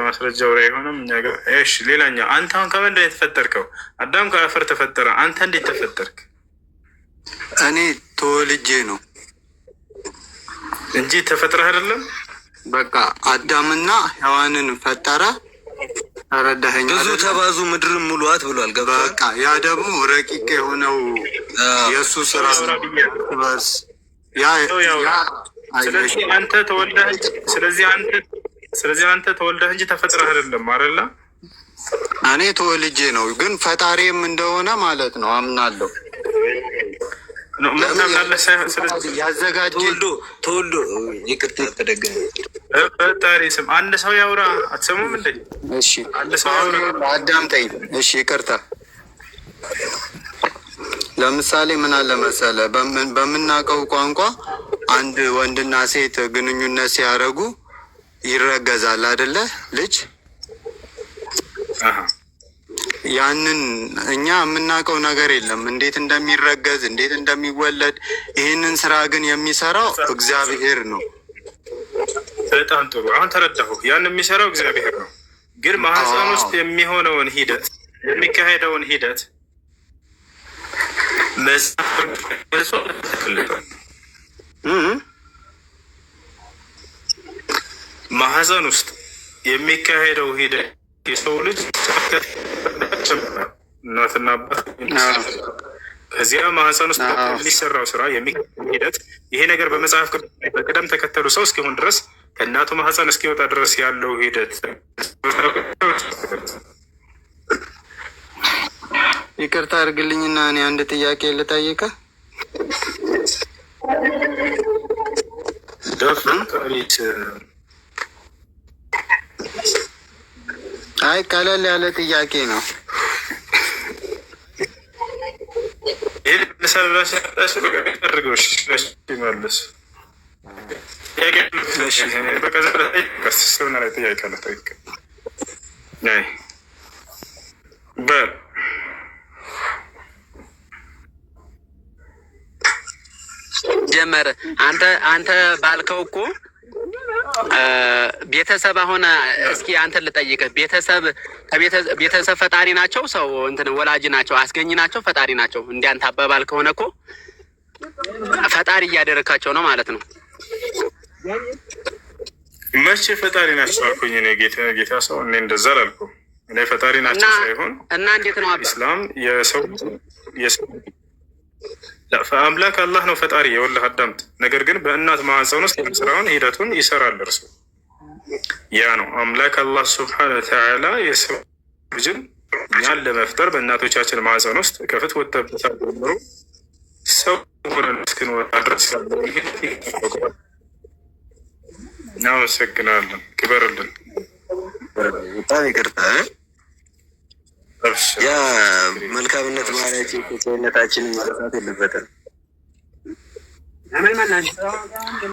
ማስረጃው ላይ ሆነም እኛ ጋር እሺ። ሌላኛው አንተ አሁን ከምንድን ነው የተፈጠርከው? አዳም ከአፈር ተፈጠረ። አንተ እንዴት ተፈጠርክ? እኔ ተወልጄ ነው እንጂ ተፈጥረህ አይደለም። በቃ አዳምና ሔዋንን ፈጠረ። ተረዳኸኝ? ብዙ ተባዙ ምድርን ሙሉአት ብሏል። በቃ ያ ደግሞ ረቂቅ የሆነው የእሱ ስራ በርስ ስለዚህ አንተ ተወልደህ አንተ ተወልደህ እንጂ ተፈጥረህ አይደለም አይደለ? እኔ ተወልጄ ነው፣ ግን ፈጣሪም እንደሆነ ማለት ነው አምናለሁ። ያዘጋጀ ተወልዶ ይቅርታ ተደገመ ፈጣሪ ስም አንድ ሰው ያውራ። አትሰሙም እንዴ? እሺ አንድ ሰው ያውራ። አዳምጠኝ። እሺ ይቅርታ። ለምሳሌ ምን አለ መሰለህ፣ በምናውቀው ቋንቋ አንድ ወንድና ሴት ግንኙነት ሲያደርጉ ይረገዛል አይደለ? ልጅ ያንን እኛ የምናውቀው ነገር የለም፣ እንዴት እንደሚረገዝ እንዴት እንደሚወለድ። ይህንን ስራ ግን የሚሰራው እግዚአብሔር ነው። በጣም ጥሩ። አሁን ተረዳሁ። ያን የሚሰራው እግዚአብሔር ነው። ግን ማህፀን ውስጥ የሚሆነውን ሂደት የሚካሄደውን ሂደት ማህፀን ውስጥ የሚካሄደው ሂደት የሰው ልጅ እናትና አባት ከዚያ ማህፀን ውስጥ የሚሰራው ስራ የሚካሄደው ሂደት ይሄ ነገር በመጽሐፍ በቅደም ተከተሉ ሰው እስኪሆን ድረስ ከእናቱ ማህፀን እስኪወጣ ድረስ ያለው ሂደት። ይቅርታ አድርግልኝና እኔ አንድ ጥያቄ ልጠይቅህ። አይ ቀለል ያለ ጥያቄ ነው። ጀመረ አንተ ባልከው እኮ ቤተሰብ አሁን እስኪ አንተ ልጠይቅህ። ቤተሰብ ፈጣሪ ናቸው? ሰው እንትን ወላጅ ናቸው? አስገኝ ናቸው? ፈጣሪ ናቸው? እንደ አንተ አባባል ከሆነ እኮ ፈጣሪ እያደረካቸው ነው ማለት ነው። መቼ ፈጣሪ ናቸው አልኩኝ? እኔ ጌታ ሰው እኔ እንደዛ አላልኩም። እኔ ፈጣሪ ናቸው ሳይሆን እና እንዴት ነው ኢስላም የሰው አምላክ አላህ ነው ፈጣሪ። የወላህ አዳምጥ። ነገር ግን በእናት ማህፀን ውስጥ ስራውን ሂደቱን ይሰራል እርሱ። ያ ነው አምላክ አላህ ሱብሓነሁ ወተዓላ የሰው ልጅን እኛን ለመፍጠር በእናቶቻችን ማህፀን ውስጥ ከፍትወት ተብታ ጀምሮ ሰው ሆነን እስክንወጣ ድረስ ያለው እናመሰግናለን። ክበርልን። በጣም ይቅርታ። ያ መልካምነት ባህሪያችን ከሰውነታችን መረሳት የለበትም።